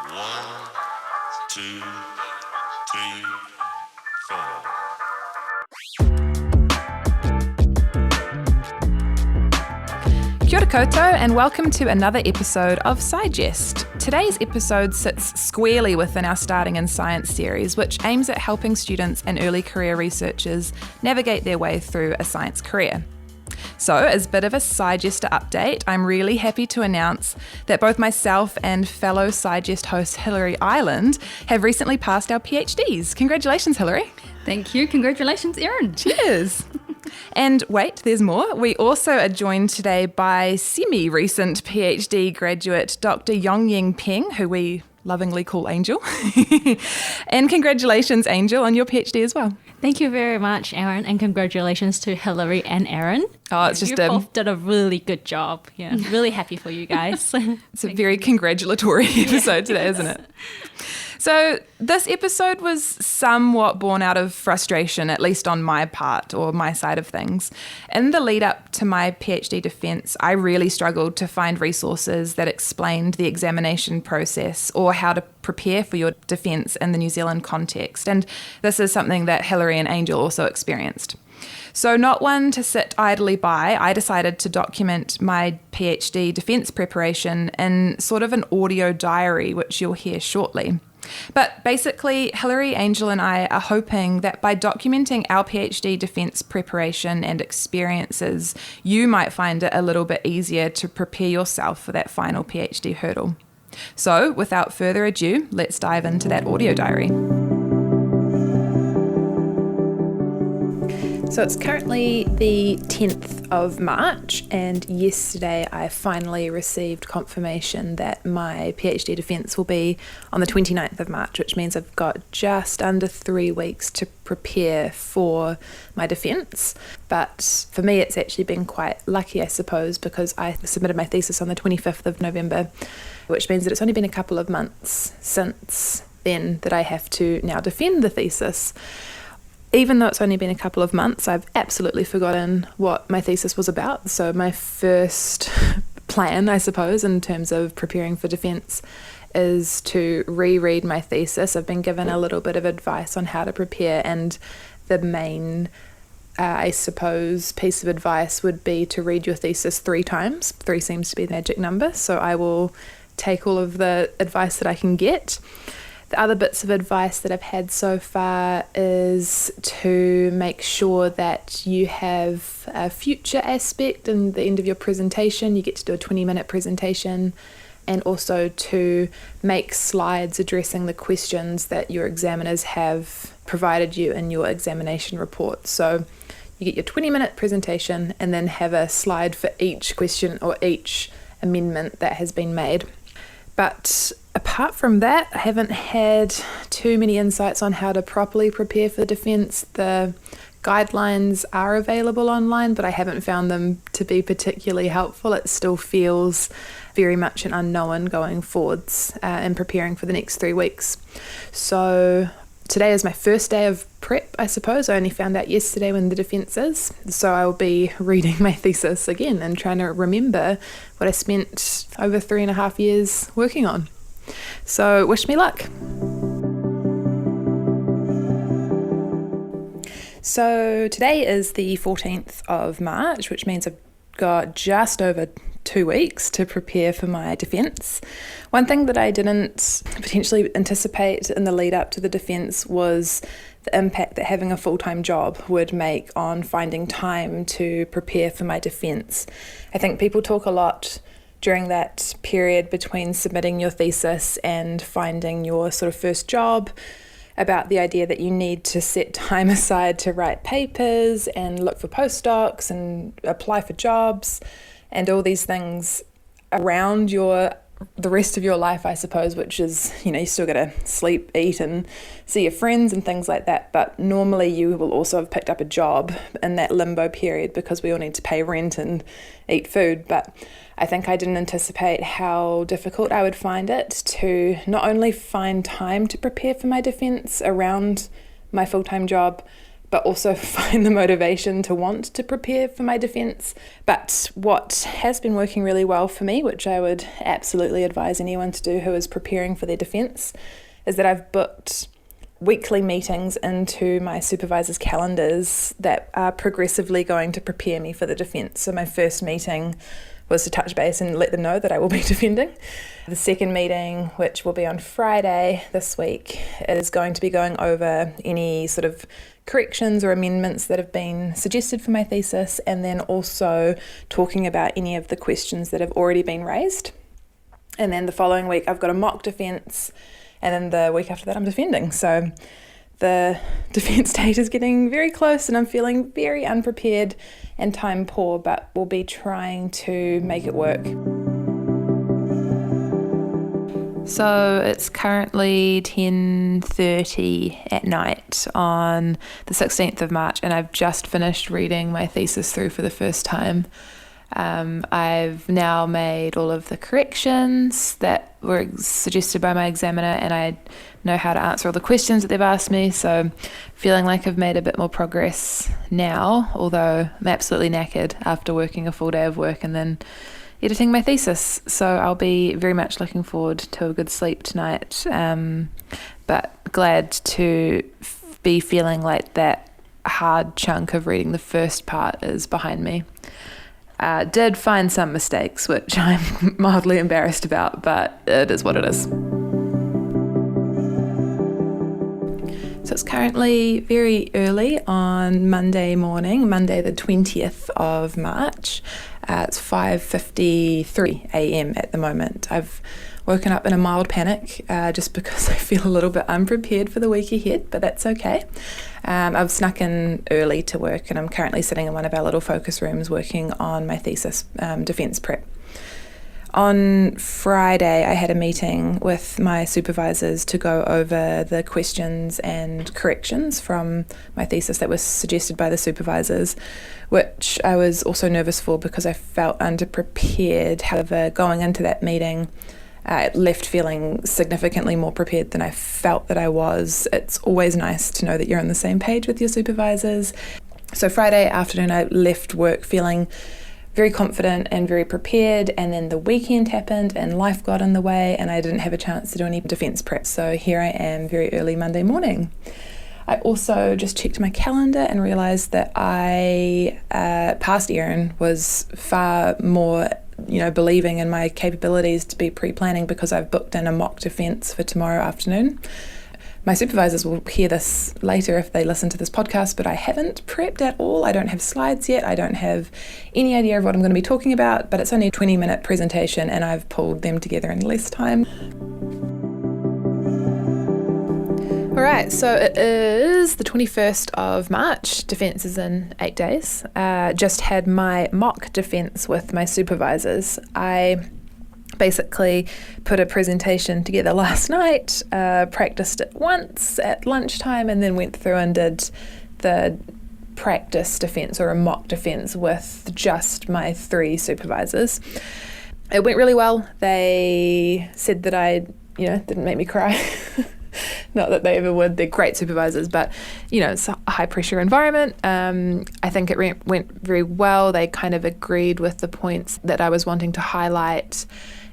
One, two, three, four. Kia ora koutou and welcome to another episode of SIS. Today's episode sits squarely within our Starting in Science series, which aims at helping students and early career researchers navigate their way through a science career. So, as a bit of a SIS update, I'm really happy to announce that both myself and fellow SIS host Hilary Ireland have recently passed our PhDs. Congratulations, Hilary. Thank you. Congratulations, Erin. Cheers. And wait, there's more. We also are joined today by semi-recent PhD graduate Dr. Yongyan Peng, who we lovingly call Angel. And congratulations, Angel, on your PhD as well. Thank you very much, Erin, and congratulations to Hilary and Erin. Oh, it's just you both did a really good job. Yeah, really happy for you guys. It's a very congratulatory episode today, isn't it? So this episode was somewhat born out of frustration, at least on my part or my side of things. In the lead up to my PhD defence, I really struggled to find resources that explained the examination process or how to prepare for your defence in the New Zealand context. And this is something that Hilary and Angel also experienced. So not one to sit idly by, I decided to document my PhD defence preparation in sort of an audio diary, which you'll hear shortly. But basically, Hilary, Angel and I are hoping that by documenting our PhD defence preparation and experiences, you might find it a little bit easier to prepare yourself for that final PhD hurdle. So without further ado, let's dive into that audio diary. So it's currently the 10th of March, and yesterday I finally received confirmation that my PhD defence will be on the 29th of March, which means I've got just under 3 weeks to prepare for my defence. But for me, it's actually been quite lucky, I suppose, because I submitted my thesis on the 25th of November, which means that it's only been a couple of months since then that I have to now defend the thesis. Even though it's only been a couple of months, I've absolutely forgotten what my thesis was about. So my first plan, I suppose, in terms of preparing for defence is to reread my thesis. I've been given a little bit of advice on how to prepare, and the main, I suppose, piece of advice would be to read your thesis 3 times. 3 seems to be the magic number, so I will take all of the advice that I can get. The other bits of advice that I've had so far is to make sure that you have a future aspect in the end of your presentation. You get to do a 20-minute presentation, and also to make slides addressing the questions that your examiners have provided you in your examination report. So you get your 20-minute presentation and then have a slide for each question or each amendment that has been made. But apart from that, I haven't had too many insights on how to properly prepare for the defence. The guidelines are available online, but I haven't found them to be particularly helpful. It still feels very much an unknown going forwards in preparing for the next 3 weeks. So today is my first day of prep, I suppose. I only found out yesterday when the defence is. So I will be reading my thesis again and trying to remember what I spent over 3.5 years working on. So wish me luck. So today is the 14th of March, which means I've got just over 2 weeks to prepare for my defence. One thing that I didn't potentially anticipate in the lead up to the defence was the impact that having a full-time job would make on finding time to prepare for my defence. I think people talk a lot during that period between submitting your thesis and finding your sort of first job about the idea that you need to set time aside to write papers and look for postdocs and apply for jobs and all these things around the rest of your life, I suppose, which is, you still got to sleep, eat and see your friends and things like that. But normally you will also have picked up a job in that limbo period because we all need to pay rent and eat food. But I think I didn't anticipate how difficult I would find it to not only find time to prepare for my defence around my full-time job, but also find the motivation to want to prepare for my defence. But what has been working really well for me, which I would absolutely advise anyone to do who is preparing for their defence, is that I've booked weekly meetings into my supervisor's calendars that are progressively going to prepare me for the defence. So my first meeting was to touch base and let them know that I will be defending. The second meeting, which will be on Friday this week, is going to be going over any sort of corrections or amendments that have been suggested for my thesis, and then also talking about any of the questions that have already been raised. And then the following week I've got a mock defence, and then the week after that I'm defending. So the defence date is getting very close and I'm feeling very unprepared and time poor, but we'll be trying to make it work. So it's currently 10:30 at night on the 16th of March, and I've just finished reading my thesis through for the first time. I've now made all of the corrections that were suggested by my examiner, and I know how to answer all the questions that they've asked me, so feeling like I've made a bit more progress now, although I'm absolutely knackered after working a full day of work and then editing my thesis. So I'll be very much looking forward to a good sleep tonight, but glad to be feeling like that hard chunk of reading the first part is behind me. Did find some mistakes, which I'm mildly embarrassed about, but it is what it is. So it's currently very early on Monday morning, Monday the 20th of March. It's 5:53 a.m. at the moment. I've woken up in a mild panic just because I feel a little bit unprepared for the week ahead, but that's okay. I've snuck in early to work, and I'm currently sitting in one of our little focus rooms working on my thesis defence prep. On Friday, I had a meeting with my supervisors to go over the questions and corrections from my thesis that was suggested by the supervisors, which I was also nervous for because I felt underprepared. However, going into that meeting, I left feeling significantly more prepared than I felt that I was. It's always nice to know that you're on the same page with your supervisors. So Friday afternoon, I left work feeling very confident and very prepared, and then the weekend happened and life got in the way and I didn't have a chance to do any defence prep. So here I am very early Monday morning. I also just checked my calendar and realised that I, past Erin, was far more believing in my capabilities to be pre-planning because I've booked in a mock defence for tomorrow afternoon. My supervisors will hear this later if they listen to this podcast, but I haven't prepped at all. I don't have slides yet. I don't have any idea of what I'm going to be talking about, but it's only a 20-minute presentation and I've pulled them together in less time. All right, so it is the 21st of March. Defence is in 8 days. Just had my mock defence with my supervisors. I basically put a presentation together last night, practiced it once at lunchtime, and then went through and did the practice defence or a mock defence with just my 3 supervisors. It went really well. They said that I, didn't make me cry. Not that they ever would. They're great supervisors, but it's a high pressure environment. I think it went very well. They kind of agreed with the points that I was wanting to highlight,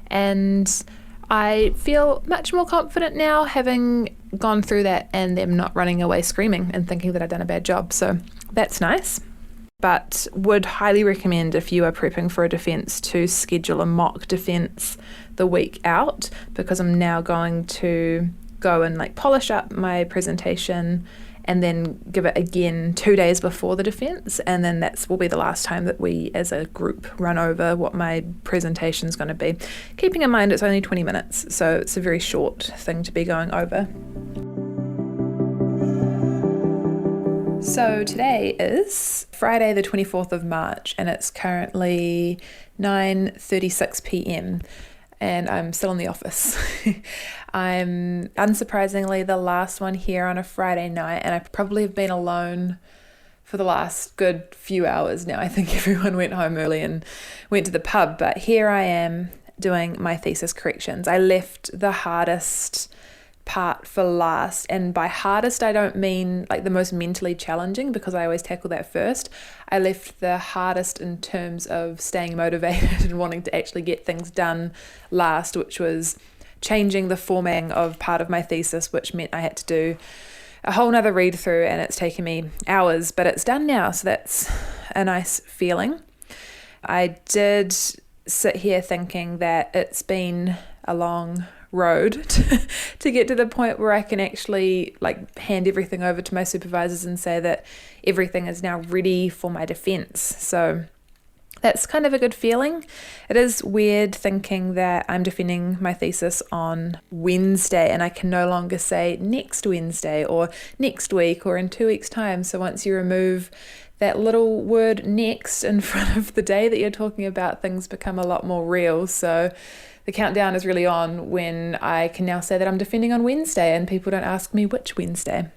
and I feel much more confident now having gone through that and them not running away screaming and thinking that I'd done a bad job. So that's nice. But would highly recommend, if you are prepping for a defence, to schedule a mock defence the week out, because I'm now going to go and polish up my presentation and then give it again 2 days before the defence, and then will be the last time that we as a group run over what my presentation is going to be. Keeping in mind it's only 20 minutes, so it's a very short thing to be going over. So today is Friday the 24th of March and it's currently 9:36 p.m. and I'm still in the office. I'm unsurprisingly the last one here on a Friday night, and I probably have been alone for the last good few hours now. I think everyone went home early and went to the pub, but here I am doing my thesis corrections. I left the hardest part for last. And by hardest, I don't mean like the most mentally challenging, because I always tackle that first. I left the hardest in terms of staying motivated and wanting to actually get things done last, which was changing the formatting of part of my thesis, which meant I had to do a whole nother read through, and it's taken me hours, but it's done now, so that's a nice feeling. I did sit here thinking that it's been a long road to get to the point where I can actually like hand everything over to my supervisors and say that everything is now ready for my defense. So that's kind of a good feeling. It is weird thinking that I'm defending my thesis on Wednesday and I can no longer say next Wednesday or next week or in 2 weeks' time. So once you remove that little word next in front of the day that you're talking about, things become a lot more real. So the countdown is really on when I can now say that I'm defending on Wednesday and people don't ask me which Wednesday.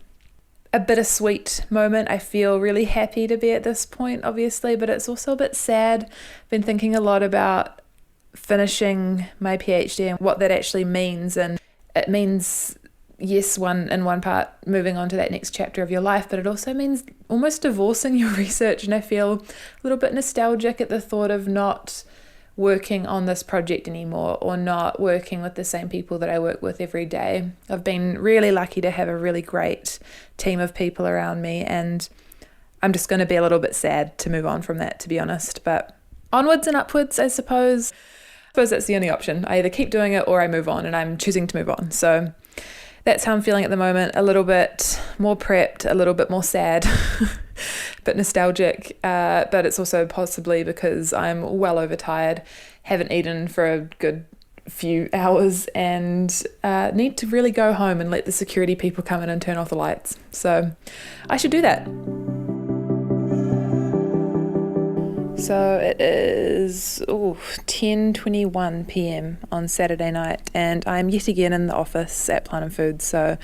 A bittersweet moment. I feel really happy to be at this point, obviously, but it's also a bit sad. I've been thinking a lot about finishing my PhD and what that actually means. And it means, yes, in one part, moving on to that next chapter of your life, but it also means almost divorcing your research. And I feel a little bit nostalgic at the thought of not working on this project anymore, or not working with the same people that I work with every day. I've been really lucky to have a really great team of people around me, and I'm just going to be a little bit sad to move on from that, to be honest. But onwards and upwards, I suppose. That's the only option. I either keep doing it or I move on, and I'm choosing to move on. So that's how I'm feeling at the moment. A little bit more prepped, a little bit more sad, a bit nostalgic, but it's also possibly because I'm well overtired, haven't eaten for a good few hours, and need to really go home and let the security people come in and turn off the lights. So I should do that. So it is 10:21 p.m. on Saturday night, and I'm yet again in the office at Plant and Food. So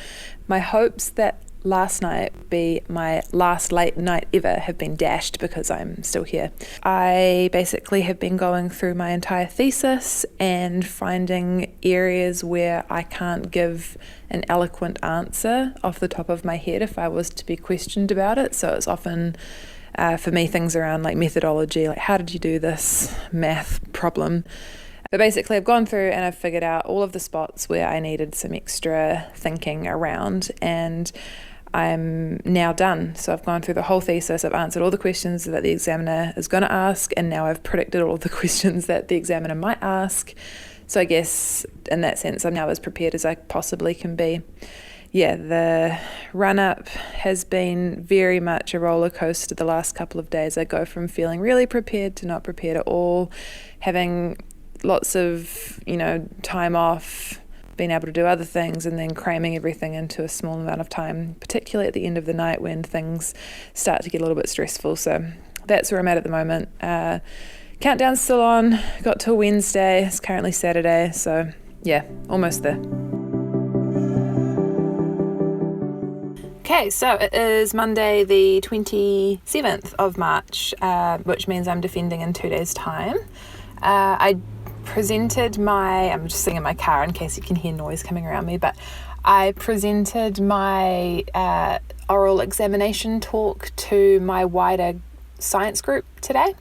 my hopes that last night be my last late night ever have been dashed because I'm still here. I basically have been going through my entire thesis and finding areas where I can't give an eloquent answer off the top of my head if I was to be questioned about it. So it's often for me, things around like methodology, like how did you do this math problem? But basically I've gone through and I've figured out all of the spots where I needed some extra thinking around, and I'm now done. So I've gone through the whole thesis, I've answered all the questions that the examiner is going to ask, and now I've predicted all of the questions that the examiner might ask. So I guess in that sense I'm now as prepared as I possibly can be. Yeah, the run-up has been very much a roller coaster the last couple of days. I go from feeling really prepared to not prepared at all, having lots of, time off, being able to do other things, and then cramming everything into a small amount of time, particularly at the end of the night when things start to get a little bit stressful. So that's where I'm at the moment. Countdown's still on, got till Wednesday, it's currently Saturday, so yeah, almost there. Okay, so it is Monday the 27th of March, which means I'm defending in 2 days' time. I presented I'm just sitting in my car in case you can hear noise coming around me, but I presented my oral examination talk to my wider science group today,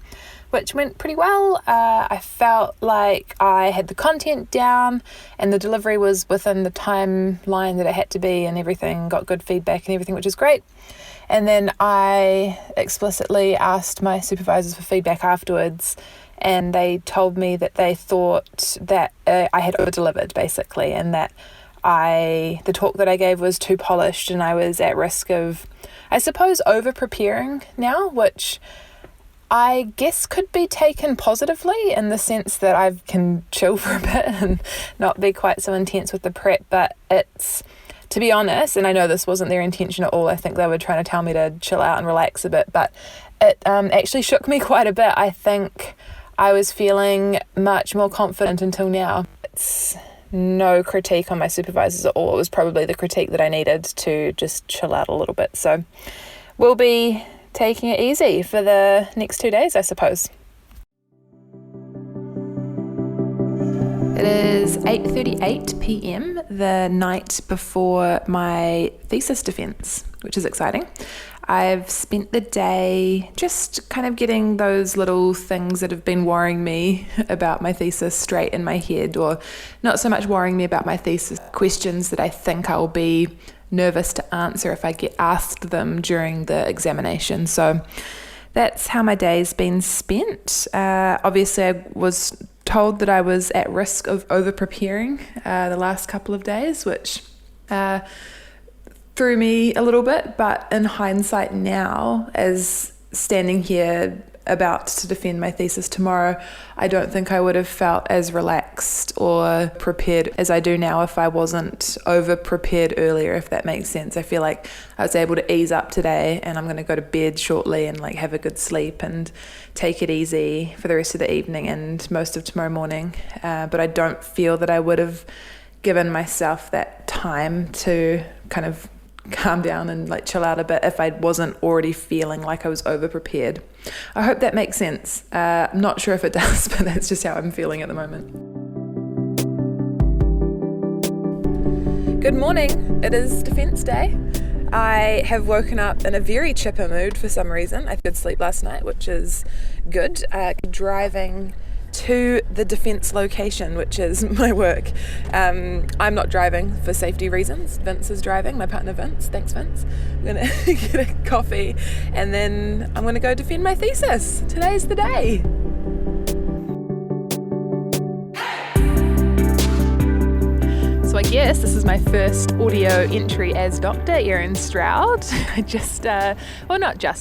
which went pretty well. I felt like I had the content down and the delivery was within the timeline that it had to be, and everything got good feedback and everything, which is great. And then I explicitly asked my supervisors for feedback afterwards, and they told me that they thought that I had over-delivered basically, and that the talk that I gave was too polished and I was at risk of, I suppose, over-preparing now, which I guess could be taken positively in the sense that I can chill for a bit and not be quite so intense with the prep. But it's, to be honest, and I know this wasn't their intention at all, I think they were trying to tell me to chill out and relax a bit, but it actually shook me quite a bit. I think I was feeling much more confident until now. It's no critique on my supervisors at all. It was probably the critique that I needed to just chill out a little bit. So we'll be taking it easy for the next 2 days, I suppose. It is 8:38 p.m. the night before my thesis defense, which is exciting. I've spent the day just kind of getting those little things that have been worrying me about my thesis straight in my head, or not so much worrying me about my thesis, questions that I think I'll be nervous to answer if I get asked them during the examination. So that's how my day's been spent. Obviously, I was told that I was at risk of over-preparing the last couple of days, which threw me a little bit, but in hindsight now, as standing here about to defend my thesis tomorrow, I don't think I would have felt as relaxed or prepared as I do now if I wasn't over-prepared earlier, if that makes sense. I feel like I was able to ease up today, and I'm going to go to bed shortly and have a good sleep and take it easy for the rest of the evening and most of tomorrow morning. But I don't feel that I would have given myself that time to kind of calm down and chill out a bit if I wasn't already feeling like I was over-prepared. I hope that makes sense. I'm not sure if it does, but that's just how I'm feeling at the moment. Good morning. It is Defence Day. I have woken up in a very chipper mood for some reason. I had good sleep last night, which is good. Driving to the defence location, which is my work. I'm not driving for safety reasons. Vince is driving, my partner Vince. Thanks, Vince. I'm going to get a coffee and then I'm going to go defend my thesis. Today's the day. So I guess this is my first audio entry as Dr. Erin Stroud.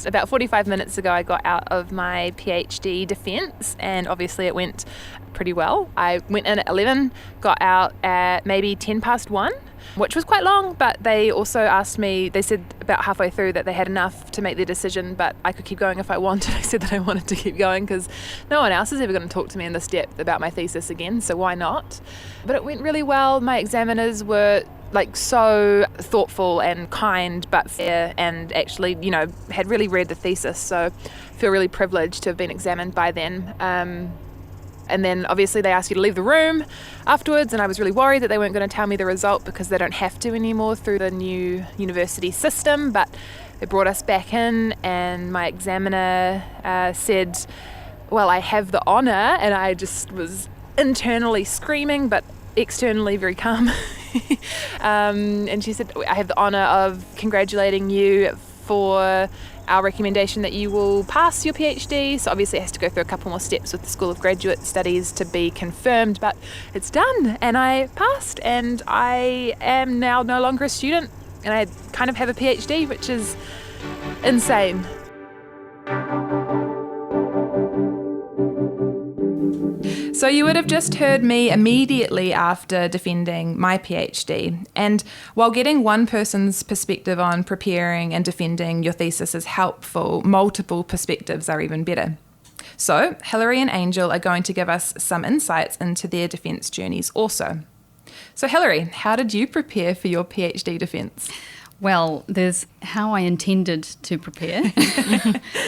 About 45 minutes ago I got out of my PhD defence, and obviously it went pretty well. I went in at 11, got out at maybe 10 past 1, which was quite long, but they also asked me, they said about halfway through that they had enough to make their decision, but I could keep going if I wanted. I said that I wanted to keep going because no one else is ever going to talk to me in this depth about my thesis again, so why not? But it went really well. My examiners were so thoughtful and kind but fair, and actually, had really read the thesis, so I feel really privileged to have been examined by them. And then obviously they asked you to leave the room afterwards, and I was really worried that they weren't going to tell me the result because they don't have to anymore through the new university system, but they brought us back in and my examiner said, well, I have the honour, and I just was internally screaming but externally very calm. And she said, I have the honour of congratulating you for our recommendation that you will pass your PhD. So obviously it has to go through a couple more steps with the School of Graduate Studies to be confirmed, but it's done and I passed, and I am now no longer a student and I kind of have a PhD, which is insane. So you would have just heard me immediately after defending my PhD. And while getting one person's perspective on preparing and defending your thesis is helpful, multiple perspectives are even better. So Hilary and Angel are going to give us some insights into their defence journeys also. So Hilary, how did you prepare for your PhD defence? Well, there's how I intended to prepare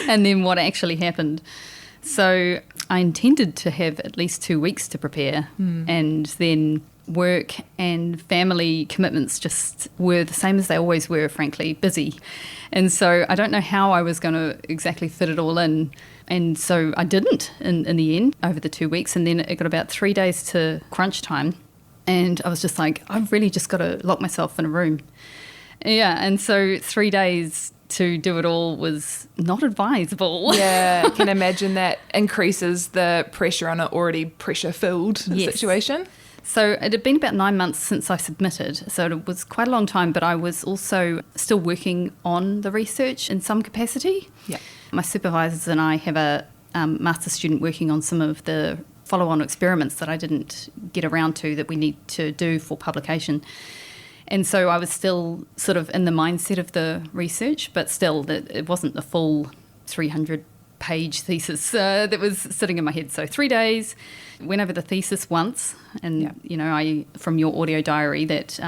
and then what actually happened. So I intended to have at least 2 weeks to prepare, and then work and family commitments just were the same as they always were, frankly, busy. And so I don't know how I was going to exactly fit it all in. And so I didn't in the end over the 2 weeks. And then it got about 3 days to crunch time. And I was just like, I've really just got to lock myself in a room. Yeah, and so 3 days to do it all was not advisable. Yeah, I can imagine that increases the pressure on an already pressure-filled situation. So it had been about 9 months since I submitted, so it was quite a long time, but I was also still working on the research in some capacity. Yeah. My supervisors and I have a master's student working on some of the follow-on experiments that I didn't get around to that we need to do for publication. And so I was still sort of in the mindset of the research, but still it wasn't the full 300-page thesis that was sitting in my head. So 3 days, went over the thesis once, and, I from your audio diary that,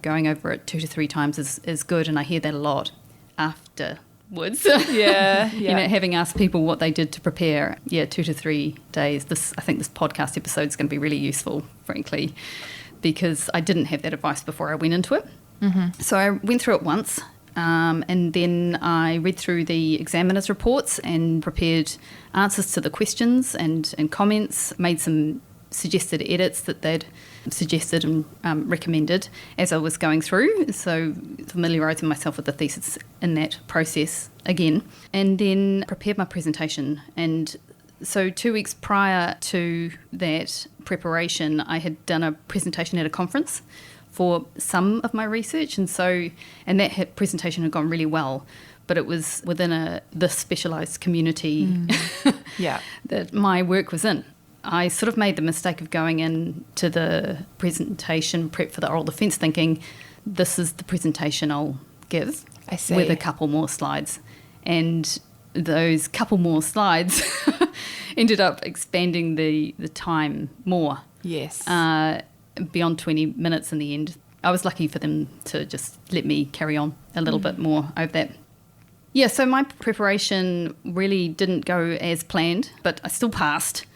going over it 2 to 3 times is good, and I hear that a lot after woods. Yeah. Having asked people what they did to prepare, 2 to 3 days. I think this podcast episode is going to be really useful, frankly, because I didn't have that advice before I went into it. Mm-hmm. So I went through it once, and then I read through the examiner's reports and prepared answers to the questions and comments, made some suggested edits that they'd suggested and recommended as I was going through, so familiarising myself with the thesis in that process again, and then prepared my presentation. And so 2 weeks prior to that preparation, I had done a presentation at a conference for some of my research, and that presentation had gone really well, but it was within the specialised community that my work was in. I sort of made the mistake of going into the presentation prep for the oral defence thinking, this is the presentation I'll give, I see, with a couple more slides. And those couple more slides ended up expanding the time more. Yes. Beyond 20 minutes in the end. I was lucky for them to just let me carry on a little bit more over that. Yeah, so my preparation really didn't go as planned, but I still passed.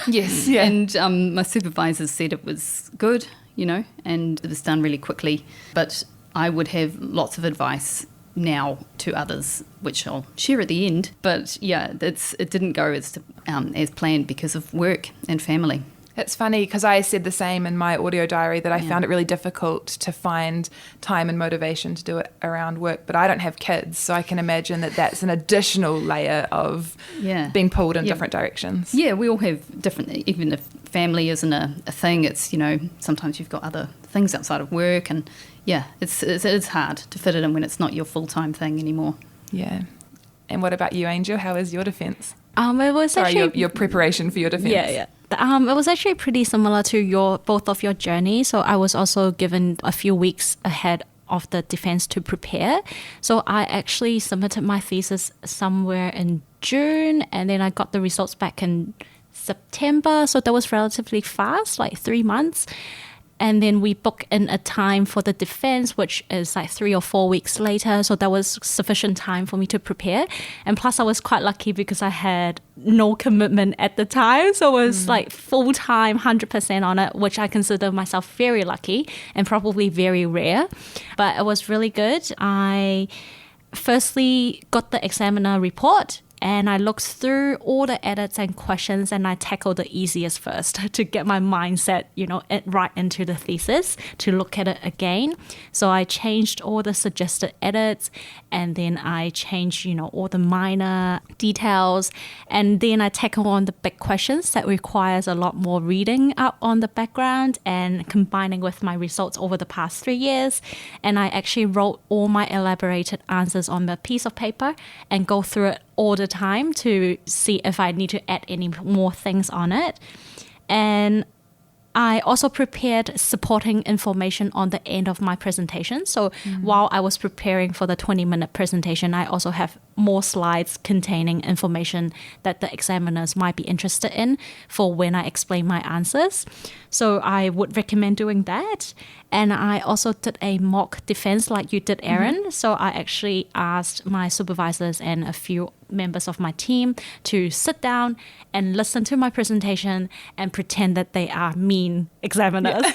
Yes, yeah. And my supervisors said it was good, and it was done really quickly. But I would have lots of advice now to others, which I'll share at the end. But yeah, it didn't go as planned because of work and family. It's funny because I said the same in my audio diary that I found it really difficult to find time and motivation to do it around work, but I don't have kids, so I can imagine that that's an additional layer of being pulled in different directions. Yeah, we all have different, even if family isn't a thing, it's, sometimes you've got other things outside of work, and it's hard to fit it in when it's not your full-time thing anymore. Yeah. And what about you, Angel? How is your defence? It was actually your preparation for your defence. Yeah. It was actually pretty similar to both of your journey. So I was also given a few weeks ahead of the defence to prepare. So I actually submitted my thesis somewhere in June, and then I got the results back in September. So that was relatively fast, like 3 months. And then we booked in a time for the defense, which is like 3 or 4 weeks later. So that was sufficient time for me to prepare. And plus I was quite lucky because I had no commitment at the time. So it was like full time, 100% on it, which I consider myself very lucky and probably very rare. But it was really good. I firstly got the examiner report, and I looked through all the edits and questions, and I tackled the easiest first to get my mindset, right into the thesis, to look at it again. So I changed all the suggested edits, and then I changed, all the minor details, and then I tackled on the big questions that requires a lot more reading up on the background and combining with my results over the past 3 years. And I actually wrote all my elaborated answers on a piece of paper and go through it all the time to see if I need to add any more things on it. And I also prepared supporting information on the end of my presentation. So while I was preparing for the 20-minute presentation, I also have more slides containing information that the examiners might be interested in for when I explain my answers. So I would recommend doing that. And I also did a mock defense like you did, Erin. So I actually asked my supervisors and a few members of my team to sit down and listen to my presentation and pretend that they are mean examiners.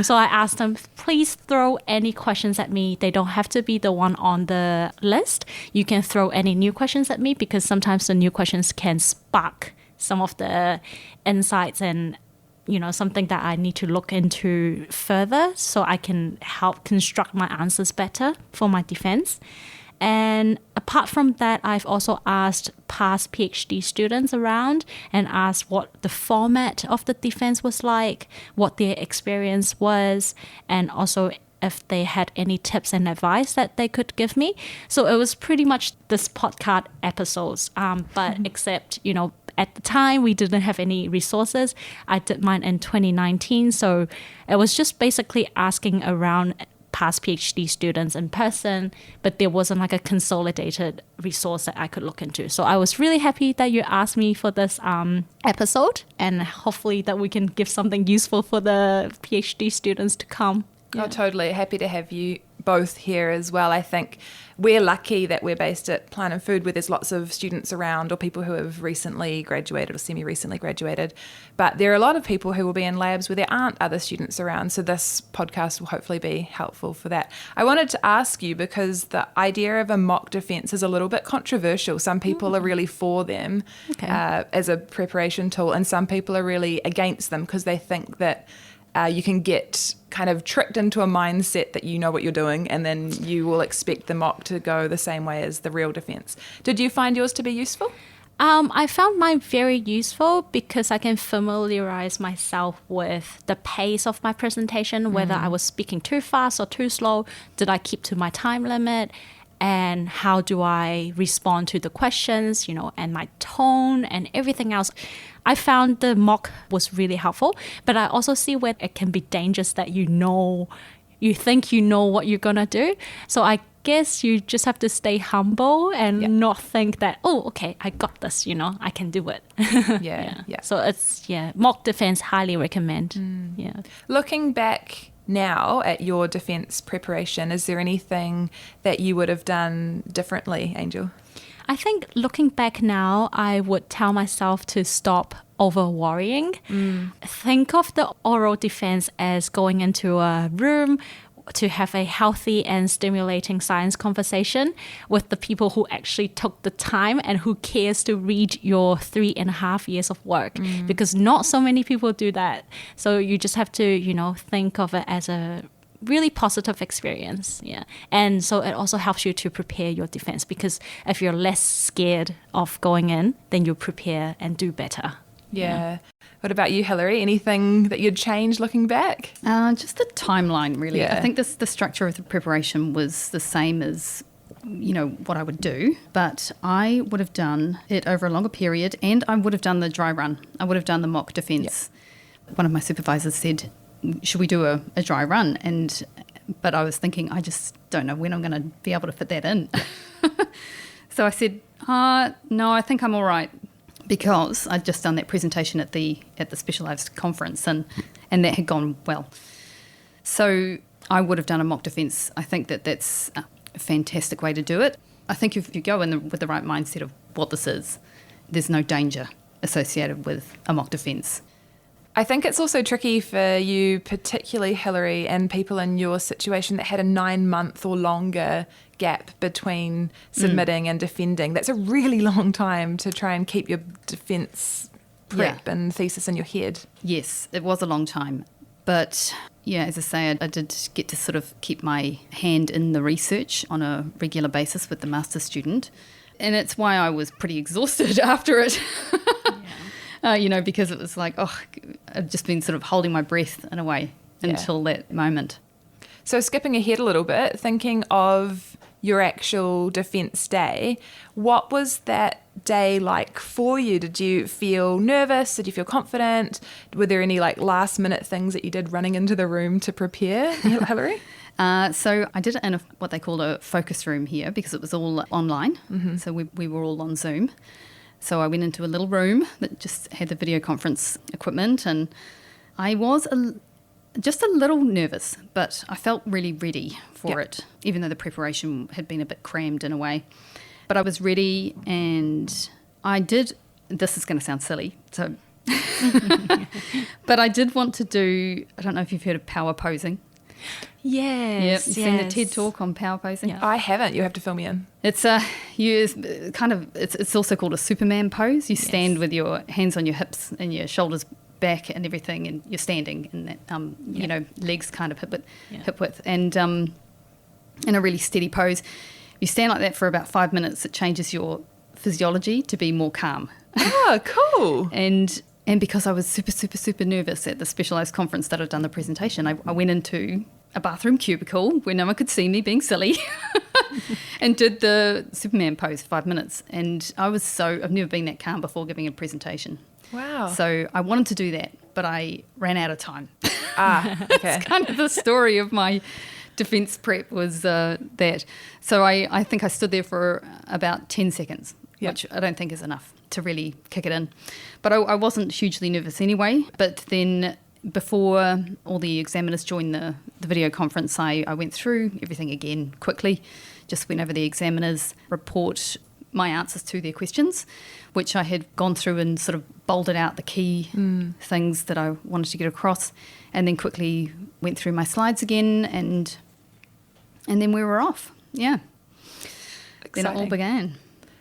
So I asked them, please throw any questions at me. They don't have to be the one on the list. You can throw any new questions at me, because sometimes the new questions can spark some of the insights and something that I need to look into further so I can help construct my answers better for my defense. And apart from that, I've also asked past PhD students around and asked what the format of the defense was like, what their experience was, and also if they had any tips and advice that they could give me. So it was pretty much this podcast episodes, but except, at the time we didn't have any resources. I did mine in 2019, so it was just basically asking around past PhD students in person, but there wasn't like a consolidated resource that I could look into. So I was really happy that you asked me for this episode, and hopefully that we can give something useful for the PhD students to come. Yeah. Oh, totally. Happy to have you both here as well. I think we're lucky that we're based at Plant and Food, where there's lots of students around or people who have recently graduated or semi-recently graduated. But there are a lot of people who will be in labs where there aren't other students around. So this podcast will hopefully be helpful for that. I wanted to ask you, because the idea of a mock defence is a little bit controversial. Some people are really for them as a preparation tool, and some people are really against them because they think that you can get kind of tricked into a mindset that you know what you're doing, and then you will expect the mock to go the same way as the real defence. Did you find yours to be useful? I found mine very useful because I can familiarize myself with the pace of my presentation, whether I was speaking too fast or too slow, did I keep to my time limit, and how do I respond to the questions, and my tone and everything else. I found the mock was really helpful, but I also see where it can be dangerous that you think you know what you're going to do. So I guess you just have to stay humble and not think that, oh, okay, I got this, I can do it. Yeah. So it's, mock defense, highly recommend. Yeah. Looking back now at your defence preparation, is there anything that you would have done differently, Angel? I think looking back now, I would tell myself to stop over worrying. Think of the oral defense as going into a room to have a healthy and stimulating science conversation with the people who actually took the time and who cares to read your 3.5 years of work, because not so many people do that. So you just have to, think of it as a really positive experience. And so it also helps you to prepare your defense, because if you're less scared of going in, then you'll prepare and do better. What about you, Hilary? Anything that you'd change looking back? Just the timeline, really. I think the structure of the preparation was the same as what I would do, but I would have done it over a longer period, and I would have done the dry run. I would have done the mock defence. One of my supervisors said, should we do a dry run? But I was thinking, I just don't know when I'm going to be able to fit that in. So I said, no, I think I'm all right, because I'd just done that presentation at the specialised conference, and that had gone well. So I would have done a mock defence. I think that's a fantastic way to do it. I think if you go in with the right mindset of what this is, there's no danger associated with a mock defence. I think it's also tricky for you, particularly Hilary, and people in your situation that had a 9-month or longer gap between submitting and defending. That's a really long time to try and keep your defence prep and thesis in your head. Yes, it was a long time. But as I say, I did get to sort of keep my hand in the research on a regular basis with the master's student. And it's why I was pretty exhausted after it. Because it was like, I'd just been sort of holding my breath in a way until that moment. So skipping ahead a little bit, thinking of your actual defence day, what was that day like for you? Did you feel nervous? Did you feel confident? Were there any last minute things that you did running into the room to prepare, Hilary? So I did it in what they call a focus room here, because it was all online. So we were all on Zoom. So I went into a little room that just had the video conference equipment, and I was just a little nervous, but I felt really ready for it, even though the preparation had been a bit crammed in a way. But I was ready, and I did, this is going to sound silly, so but I did want to do, I don't know if you've heard of power posing. Yes. You've seen the TED talk on power posing? Yeah. I haven't. You have to fill me in. It's it's also called a Superman pose. You stand with your hands on your hips and your shoulders back and everything, and you're standing in that legs kind of hip width, and in a really steady pose. You stand like that for about 5 minutes. It changes your physiology to be more calm. Oh, cool. And because I was super, super, super nervous at the specialised conference that I'd done the presentation, I went into a bathroom cubicle where no one could see me being silly and did the Superman pose for 5 minutes. And I've never been that calm before giving a presentation. Wow. So I wanted to do that, but I ran out of time. Okay. That's kind of the story of my defence prep was that. So I think I stood there for about 10 seconds, which I don't think is enough to really kick it in. But I wasn't hugely nervous anyway. But then before all the examiners joined the video conference, I went through everything again quickly, just went over the examiners' report, my answers to their questions, which I had gone through and sort of bolded out the key things that I wanted to get across, and then quickly went through my slides again, and then we were off. Yeah. Exciting. Then it all began.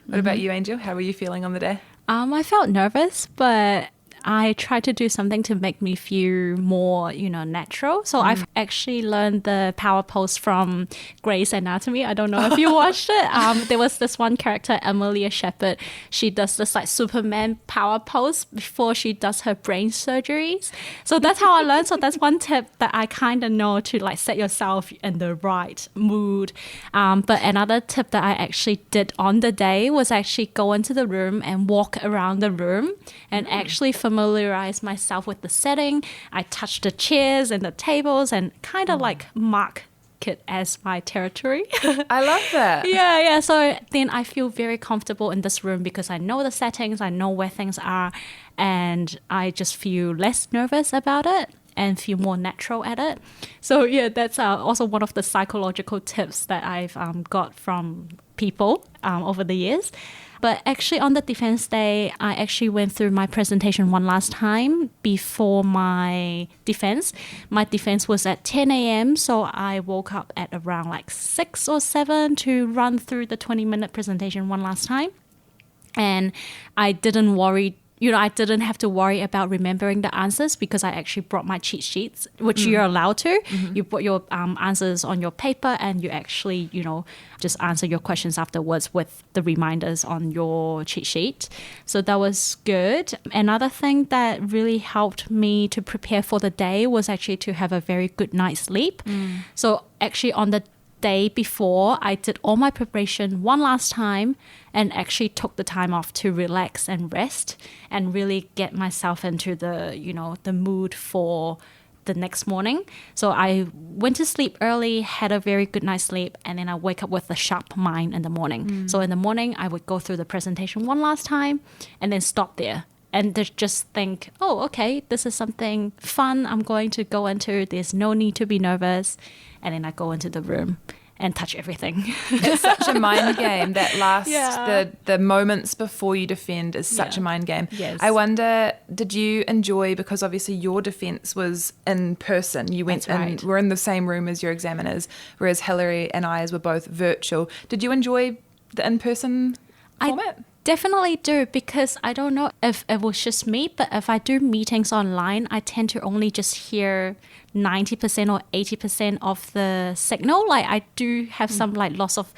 What about you, Angel? How were you feeling on the day? I felt nervous, but I tried to do something to make me feel more, natural. So I've actually learned the power pose from Grey's Anatomy. I don't know if you watched it. There was this one character, Amelia Shepherd. She does this like Superman power pose before she does her brain surgeries. So that's how I learned. So that's one tip that I kind of know to like set yourself in the right mood. But another tip that I actually did on the day was actually go into the room and walk around the room and actually familiarize myself with the setting. I touched the chairs and the tables and kind of like mark it as my territory. I love that. Yeah. So then I feel very comfortable in this room because I know the settings, I know where things are, and I just feel less nervous about it and feel more natural at it. So yeah, that's also one of the psychological tips that I've got from people over the years. But actually on the defense day, I actually went through my presentation one last time before my defense. My defense was at 10 a.m. So I woke up at around like 6 or 7 to run through the 20-minute presentation one last time. And I didn't worry. I didn't have to worry about remembering the answers because I actually brought my cheat sheets, which you're allowed to. You put your answers on your paper and you actually, just answer your questions afterwards with the reminders on your cheat sheet. So that was good. Another thing that really helped me to prepare for the day was actually to have a very good night's sleep. So actually on the day before, I did all my preparation one last time and actually took the time off to relax and rest and really get myself into the mood for the next morning. So I went to sleep early, had a very good night's sleep, and then I wake up with a sharp mind in the morning. So in the morning, I would go through the presentation one last time and then stop there. And just think, oh, okay, this is something fun I'm going to go into. There's no need to be nervous. And then I go into the room and touch everything. It's such a mind game. That last, the moments before you defend is such a mind game. Yes. I wonder, did you enjoy, because obviously your defence was in person. You went and were in the same room as your examiners, whereas Hilary and I were both virtual. Did you enjoy the in-person format? Definitely do, because I don't know if it was just me, but if I do meetings online, I tend to only just hear 90% or 80% of the signal. Like I do have some like loss of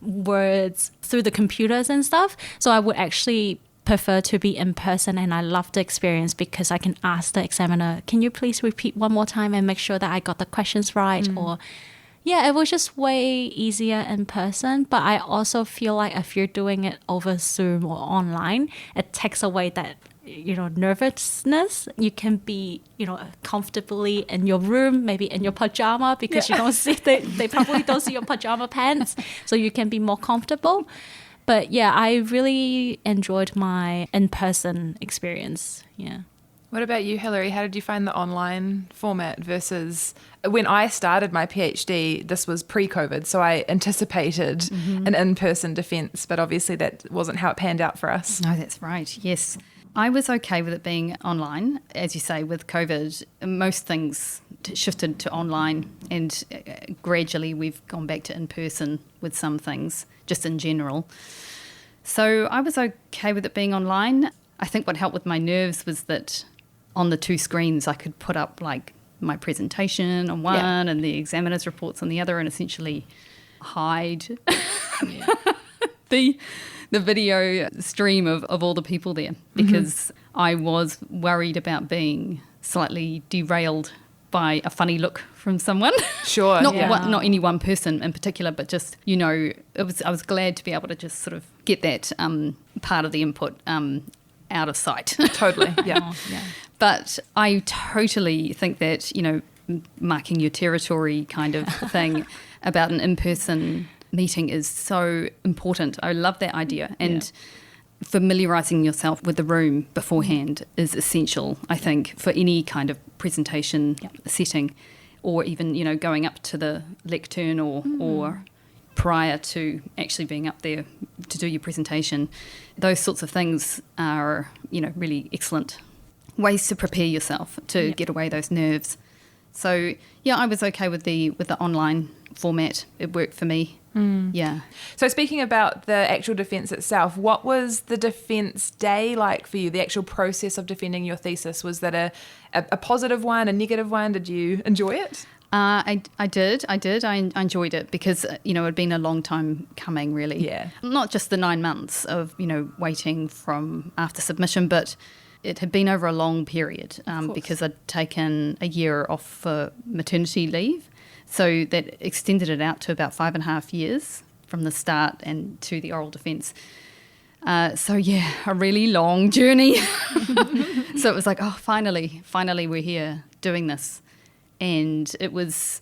words through the computers and stuff. So I would actually prefer to be in person, and I love the experience because I can ask the examiner, can you please repeat one more time and make sure that I got the questions right? Or yeah, it was just way easier in person. But I also feel like if you're doing it over Zoom or online, it takes away that, nervousness. You can be, comfortably in your room, maybe in your pajama, because you don't see, they probably don't see your pajama pants. So you can be more comfortable. But yeah, I really enjoyed my in-person experience. Yeah. What about you, Hilary? How did you find the online format versus when I started my PhD? This was pre-COVID, so I anticipated an in-person defence, but obviously that wasn't how it panned out for us. No, that's right. Yes. I was okay with it being online. As you say, with COVID, most things shifted to online, and gradually we've gone back to in-person with some things, just in general. So I was okay with it being online. I think what helped with my nerves was that on the two screens I could put up like my presentation on one and the examiner's reports on the other, and essentially hide the video stream of all the people there, because I was worried about being slightly derailed by a funny look from someone. Sure. Not any one person in particular, but just, I was glad to be able to just sort of get that part of the input out of sight. Totally, yeah. But I totally think that, marking your territory kind of thing about an in-person meeting is so important. I love that idea. And familiarising yourself with the room beforehand is essential, I think, for any kind of presentation setting, or even, going up to the lectern or prior to actually being up there to do your presentation. Those sorts of things are, really excellent ways to prepare yourself to get away those nerves. So, I was okay with the online format. It worked for me. Yeah. So speaking about the actual defence itself, what was the defence day like for you, the actual process of defending your thesis? Was that a positive one, a negative one? Did you enjoy it? I did. I enjoyed it because, it had been a long time coming, really. Yeah. Not just the 9 months of, waiting from after submission, but it had been over a long period because I'd taken a year off for maternity leave. So that extended it out to about 5.5 years from the start and to the oral defence. A really long journey. So it was like, oh, finally we're here doing this. And it was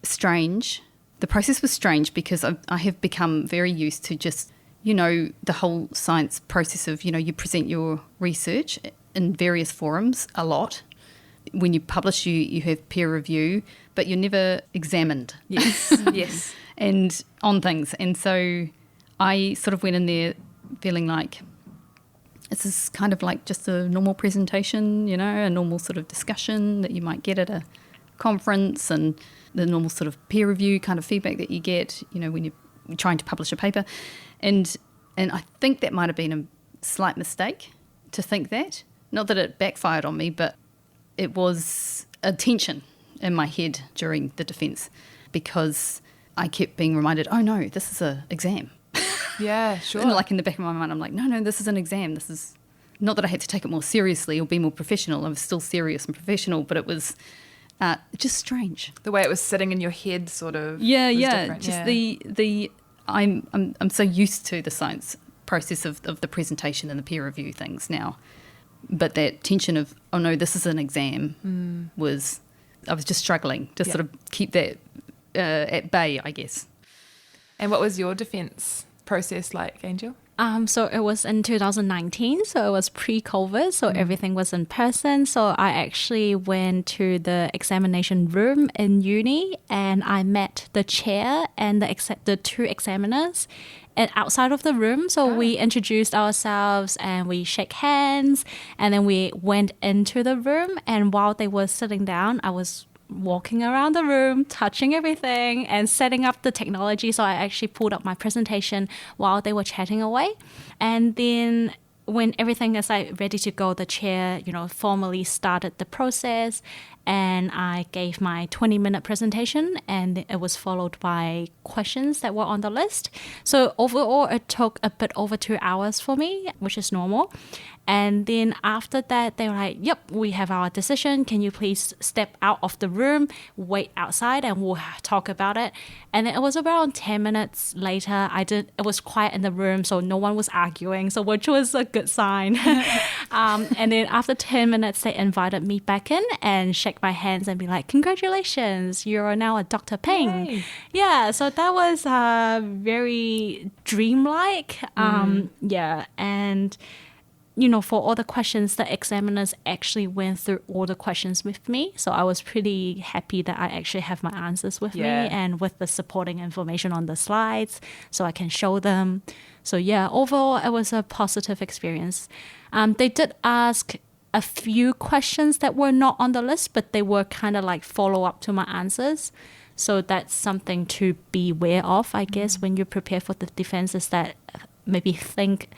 strange. The process was strange because I have become very used to just, the whole science process of, you present your research in various forums a lot. When you publish, you have peer review, but you're never examined. Yes, yes. And on things. And so I sort of went in there feeling like this is kind of like just a normal presentation, a normal sort of discussion that you might get at a conference, and the normal sort of peer review kind of feedback that you get, when you're trying to publish a paper. And I think that might have been a slight mistake to think that. Not that it backfired on me, but it was a tension in my head during the defence because I kept being reminded, oh no, this is an exam. Yeah, sure. And like in the back of my mind, I'm like, no, this is an exam. This is not that I had to take it more seriously or be more professional. I was still serious and professional, but it was just strange. The way it was sitting in your head, sort of. Yeah. Different. Just I'm so used to the science process of the presentation and the peer review things now, but that tension of, oh no, this is an exam I was just struggling to sort of keep that at bay, I guess. And what was your defence process like, Angel? So it was in 2019, so it was pre-COVID, so everything was in person. So I actually went to the examination room in uni and I met the chair and the two examiners and outside of the room. So we introduced ourselves and we shake hands, and then we went into the room, and while they were sitting down, I was walking around the room, touching everything and setting up the technology. So I actually pulled up my presentation while they were chatting away. And then when everything is like ready to go, the chair, formally started the process, and I gave my 20-minute presentation, and it was followed by questions that were on the list. So overall, it took a bit over 2 hours for me, which is normal. And then after that, they were like, yep, we have our decision. Can you please step out of the room, wait outside, and we'll talk about it. And then it was around 10 minutes later. It was quiet in the room, so no one was arguing, so which was a good sign. And then after 10 minutes, they invited me back in and shake my hands and be like, congratulations, you are now a Dr. Peng. Yay. Yeah, so that was very dreamlike. And for all the questions, the examiners actually went through all the questions with me. So I was pretty happy that I actually have my answers with me and with the supporting information on the slides so I can show them. So overall, it was a positive experience. They did ask a few questions that were not on the list, but they were kind of like follow-up to my answers. So that's something to be aware of, I guess, when you prepare for the defense, is that maybe think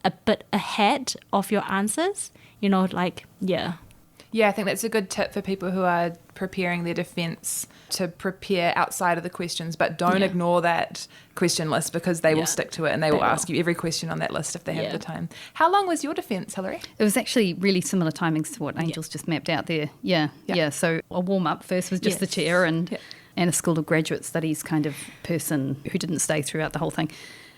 a bit ahead of your answers, Yeah, I think that's a good tip for people who are preparing their defence, to prepare outside of the questions, but don't ignore that question list, because they will stick to it and they will ask you every question on that list if they have the time. How long was your defence, Hilary? It was actually really similar timings to what Angel's just mapped out there. Yeah. So a warm-up first was just the chair and a School of Graduate Studies kind of person who didn't stay throughout the whole thing.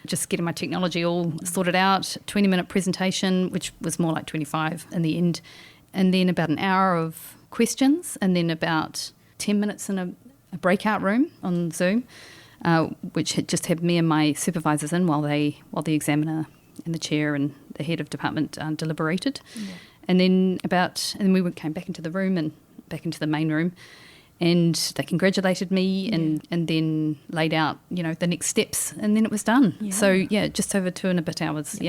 Just getting my technology all sorted out, 20-minute presentation, which was more like 25 in the end, and then about an hour of questions, and then about 10 minutes in a breakout room on Zoom, which had just had me and my supervisors in while the examiner and the chair and the head of department deliberated. And then we came back into the room and back into the main room, and they congratulated me and then laid out, the next steps, and then it was done. Yeah. So, just over 2 and a bit hours,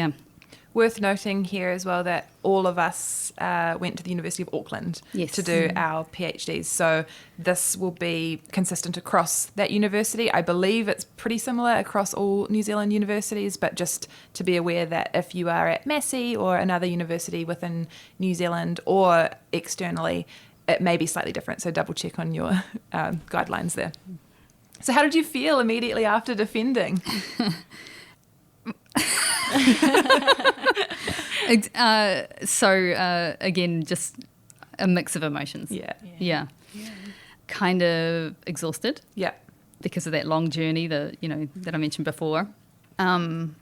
Worth noting here as well that all of us went to the University of Auckland to do our PhDs. So this will be consistent across that university. I believe it's pretty similar across all New Zealand universities, but just to be aware that if you are at Massey or another university within New Zealand or externally, it may be slightly different. So double check on your guidelines there. So how did you feel immediately after defending? Again, just a mix of emotions. Yeah. Kind of exhausted. Yeah. Because of that long journey that I mentioned before. And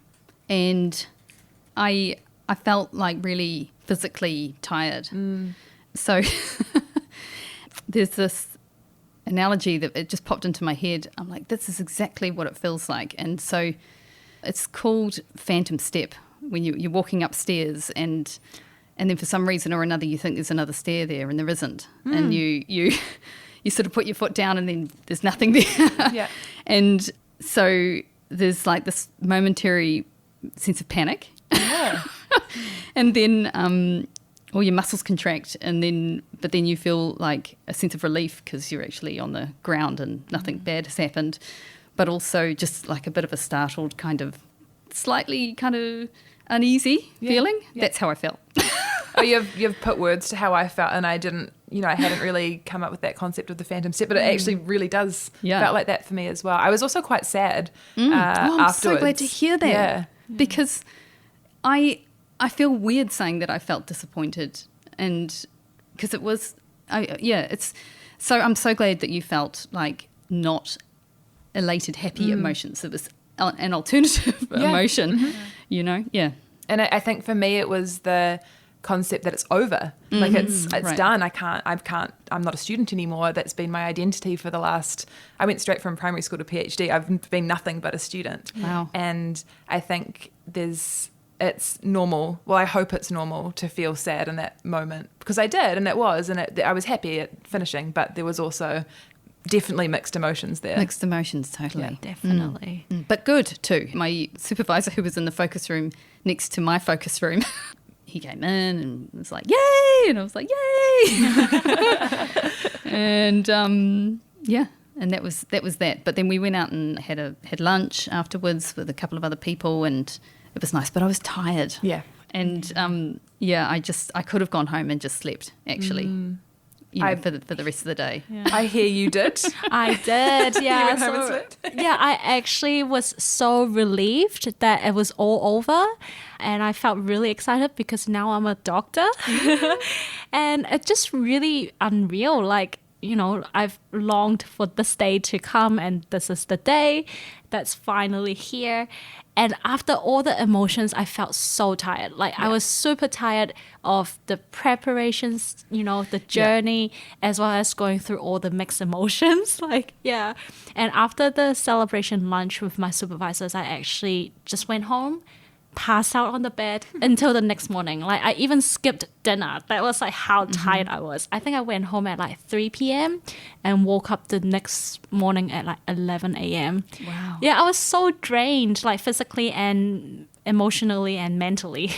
I felt like really physically tired. So there's this analogy that it just popped into my head. I'm like, this is exactly what it feels like. And so it's called phantom step, when you're walking upstairs and then for some reason or another you think there's another stair there and there isn't. And you sort of put your foot down and then there's nothing there. Yeah. And so there's like this momentary sense of panic. Yeah. And then all your muscles contract, but then you feel like a sense of relief because you're actually on the ground and nothing bad has happened. But also just like a bit of a startled slightly kind of uneasy feeling. Yeah. That's how I felt. Oh, you've put words to how I felt, and I didn't, I hadn't really come up with that concept of the phantom step, but it actually really does felt like that for me as well. I was also quite sad I'm afterwards. so glad to hear that. Yeah. Because I feel weird saying that I felt disappointed, and because it was, so I'm so glad that you felt like not elated, happy emotions. It was an alternative emotion, Yeah. And I think for me it was the concept that it's over. Like it's Right. done. I'm not a student anymore. That's been my identity for I went straight from primary school to PhD. I've been nothing but a student. Wow. And I think it's normal. Well, I hope it's normal to feel sad in that moment, because I did, and it was, and I was happy at finishing, but there was also definitely mixed emotions there. Mixed emotions, totally. Yeah. Definitely. But good too. My supervisor, who was in the focus room next to my focus room, he came in and was like, "Yay!" And I was like, "Yay!" And and that was that. But then we went out and had lunch afterwards with a couple of other people, and it was nice. But I was tired. Yeah. And I could have gone home and just slept actually. For the rest of the day. Yeah. I hear you did. I did, yeah. You went home and slept? Yeah, I actually was so relieved that it was all over, and I felt really excited because now I'm a doctor. And it's just really unreal. Like, I've longed for this day to come, and this is the day that's finally here. And after all the emotions, I felt so tired. I was super tired of the preparations, the journey, as well as going through all the mixed emotions. And after the celebration lunch with my supervisors, I actually just went home, passed out on the bed until the next morning. I even skipped dinner. That was how tired I was. I think I went home at 3 p.m. and woke up the next morning at 11 a.m. Wow. Yeah, I was so drained, physically and emotionally and mentally.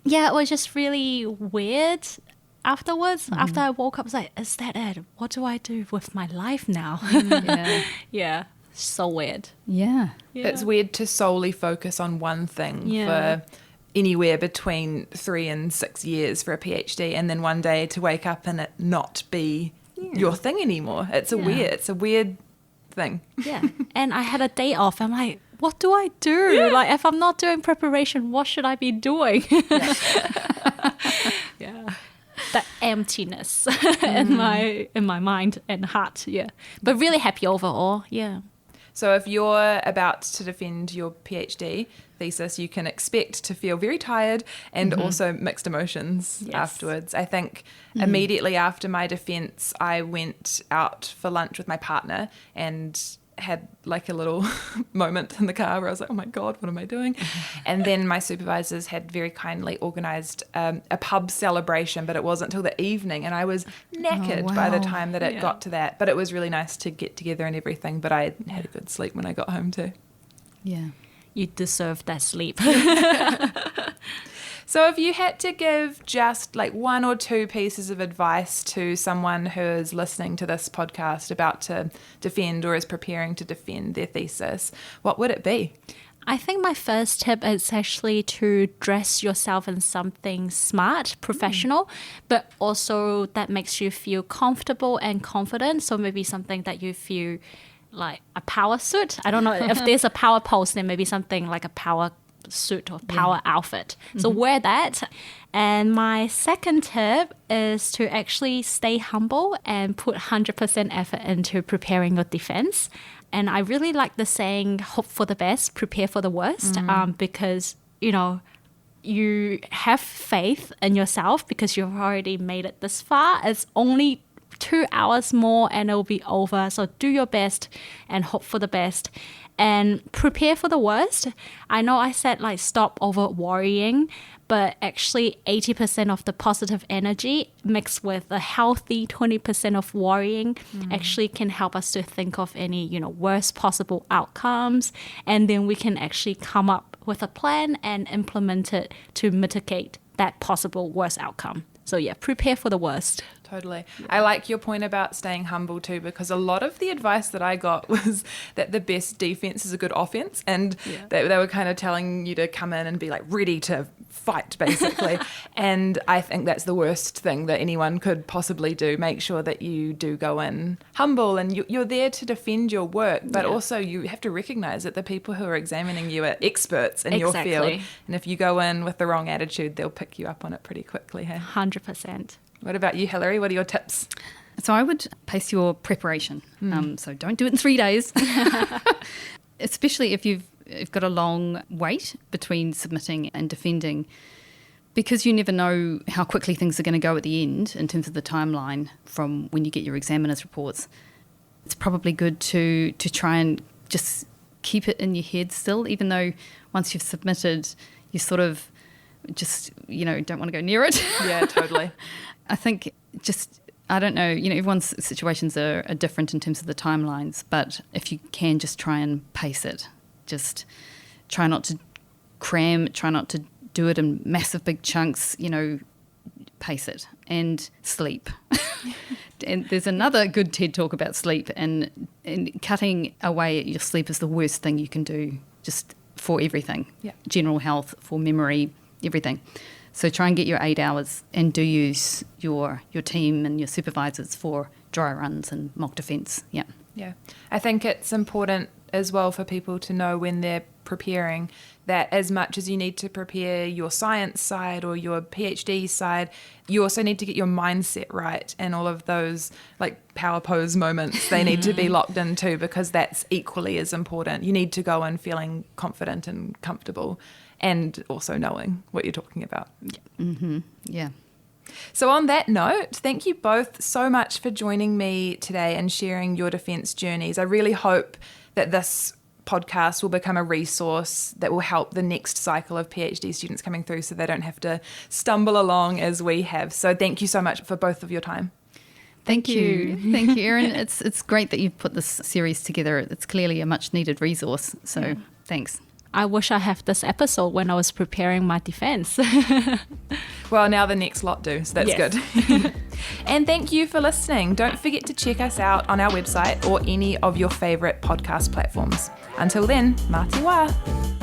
Yeah, it was just really weird afterwards. After I woke up, I was like, is that it? What do I do with my life now? Yeah. Yeah. So weird. Yeah. It's weird to solely focus on one thing for anywhere between 3 and 6 years for a PhD, and then one day to wake up and it not be your thing anymore. It's a weird thing. Yeah. And I had a day off. I'm like, what do I do? If I'm not doing preparation, what should I be doing? Yeah. The emptiness in my mind and heart. Yeah. But really happy overall. Yeah. So if you're about to defend your PhD thesis, you can expect to feel very tired and also mixed emotions afterwards. I think immediately after my defence, I went out for lunch with my partner, and had like a little moment in the car where I was like, oh my God, what am I doing? And then my supervisors had very kindly organised a pub celebration, but it wasn't until the evening, and I was knackered by the time that it got to that. But it was really nice to get together and everything, but I had a good sleep when I got home too. Yeah. You deserve that sleep. So if you had to give just like one or two pieces of advice to someone who is listening to this podcast about to defend or is preparing to defend their thesis, what would it be? I think my first tip is actually to dress yourself in something smart, professional, but also that makes you feel comfortable and confident. So maybe something that you feel like a power suit. I don't know if there's a power pose, then maybe something like a power suit or power outfit. So wear that. And my second tip is to actually stay humble and put 100% effort into preparing your defense. And I really like the saying, hope for the best, prepare for the worst, because, you know, you have faith in yourself because you've already made it this far. It's only 2 hours more and it'll be over. So do your best and hope for the best. And prepare for the worst. I know I said like stop over worrying, but actually 80% of the positive energy mixed with a healthy 20% of worrying actually can help us to think of any, you know, worst possible outcomes. And then we can actually come up with a plan and implement it to mitigate that possible worst outcome. So yeah, prepare for the worst. Totally. Yeah. I like your point about staying humble too, because a lot of the advice that I got was that the best defense is a good offense, and they were kind of telling you to come in and be like ready to fight, basically. And I think that's the worst thing that anyone could possibly do. Make sure that you do go in humble and you're there to defend your work, but also you have to recognize that the people who are examining you are experts in your field. And if you go in with the wrong attitude, they'll pick you up on it pretty quickly. Hey? 100%. What about you, Hilary? What are your tips? So I would pace your preparation. So don't do it in 3 days, especially if you've got a long wait between submitting and defending, because you never know how quickly things are going to go at the end in terms of the timeline from when you get your examiner's reports. It's probably good to try and just keep it in your head still, even though once you've submitted, you sort of just, you know, don't want to go near it. Yeah, totally. I think just, I don't know, you know, everyone's situations are different in terms of the timelines, but if you can just try and pace it, just try not to cram, try not to do it in massive big chunks, you know, pace it and sleep. And there's another good TED talk about sleep, and cutting away at your sleep is the worst thing you can do just for everything, general health, for memory, everything. So try and get your 8 hours, and do use your team and your supervisors for dry runs and mock defence. Yeah. I think it's important as well for people to know when they're preparing that as much as you need to prepare your science side or your PhD side, you also need to get your mindset right, and all of those like power pose moments, they need to be locked in too, because that's equally as important. You need to go in feeling confident and comfortable, and also knowing what you're talking about. Yeah. So on that note, thank you both so much for joining me today and sharing your defence journeys. I really hope that this podcast will become a resource that will help the next cycle of PhD students coming through, so they don't have to stumble along as we have. So thank you so much for both of your time. Thank you. Thank you, Erin. It's great that you've put this series together. It's clearly a much needed resource. So thanks. I wish I have this episode when I was preparing my defense. Well, now the next lot do, so that's good. And thank you for listening. Don't forget to check us out on our website or any of your favourite podcast platforms. Until then, mā te wā.